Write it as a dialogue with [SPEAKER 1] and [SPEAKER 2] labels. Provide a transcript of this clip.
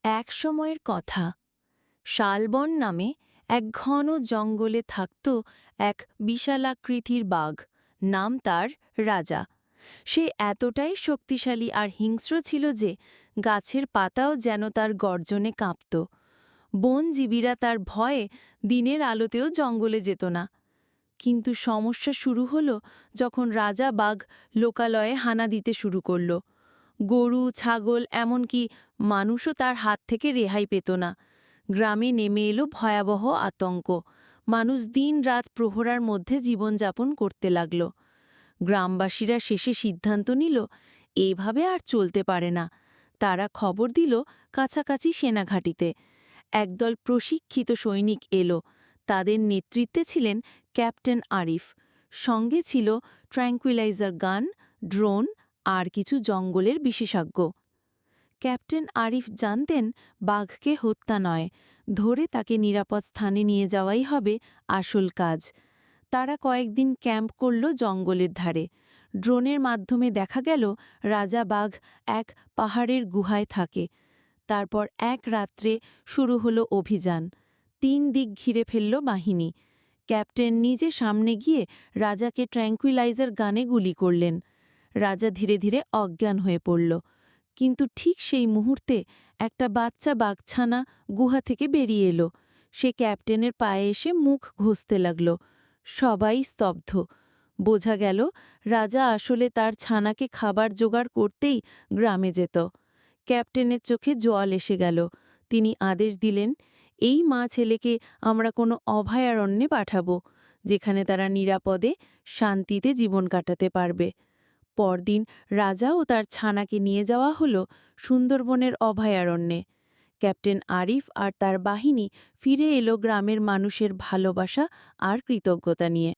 [SPEAKER 1] এক সময়ের কথা, শালবন নামে এক ঘন জঙ্গলে থাকত এক বিশালাকৃতির বাঘ। নাম তার রাজা। সে এতটাই শক্তিশালী আর হিংস্র ছিল যে গাছের পাতাও যেন তার গর্জনে কাঁপত। বনজীবীরা তার ভয়ে দিনের আলোতেও জঙ্গলে যেত না। কিন্তু সমস্যা শুরু হলো যখন রাজা বাঘ লোকালয়ে হানা দিতে শুরু করল। গরু, ছাগল, এমনকি মানুষও তার হাত থেকে রেহাই পেত না। গ্রামে নেমে এলো ভয়াবহ আতঙ্ক। মানুষ দিন-রাত প্রহরার মধ্যে জীবনযাপন করতে লাগল। গ্রামবাসীরা শেষে সিদ্ধান্ত নিল, এইভাবে আর চলতে পারে না। তারা খবর দিল কাছাকাছি সেনাঘাঁটিতে। একদল প্রশিক্ষিত সৈনিক এলো। তাদের নেতৃত্বে ছিলেন ক্যাপ্টেন আরিফ। সঙ্গে ছিল ট্র্যাঙ্কুইলাইজার গান, ড্রোন আর কিছু জঙ্গলের বিশেষজ্ঞ। ক্যাপ্টেন আরিফ জানতেন বাঘকে হত্যা নয়, ধরে তাকে নিরাপদ স্থানে নিয়ে যাওয়াই হবে আসল কাজ। তারা কয়েকদিন ক্যাম্প করল জঙ্গলের ধারে। ড্রোনের মাধ্যমে দেখা গেল রাজা বাঘ এক পাহাড়ের গুহায় থাকে। তারপর এক রাত্রে শুরু হলো অভিযান। ৩ দিক ঘিরে ফেলল বাহিনী। ক্যাপ্টেন নিজে সামনে গিয়ে রাজাকে ট্র্যাঙ্কুইলাইজার গানে গুলি করলেন। রাজা ধীরে ধীরে অজ্ঞান হয়ে পড়ল। কিন্তু ঠিক সেই মুহূর্তে একটা বাচ্চা বাঘছানা গুহা থেকে বেরিয়ে এলো। সে ক্যাপ্টেনের পায়ে এসে মুখ ঘষতে লাগল। সবাই স্তব্ধ। বোঝা গেল রাজা আসলে তার ছানাকে খাবার জোগাড় করতেই গ্রামে যেত। ক্যাপ্টেনের চোখে জল এসে গেল। তিনি আদেশ দিলেন, এই মা ছেলেকে আমরা কোনো অভয়ারণ্যে পাঠাবো, যেখানে তারা নিরাপদে শান্তিতে জীবন কাটাতে পারবে। পরদিন রাজা ও তার ছানাকে নিয়ে যাওয়া হলো সুন্দরবনের অভয়ারণ্যে। ক্যাপ্টেন আরিফ আর তার বাহিনী ফিরে এলো গ্রামের মানুষের ভালোবাসা আর কৃতজ্ঞতা নিয়ে।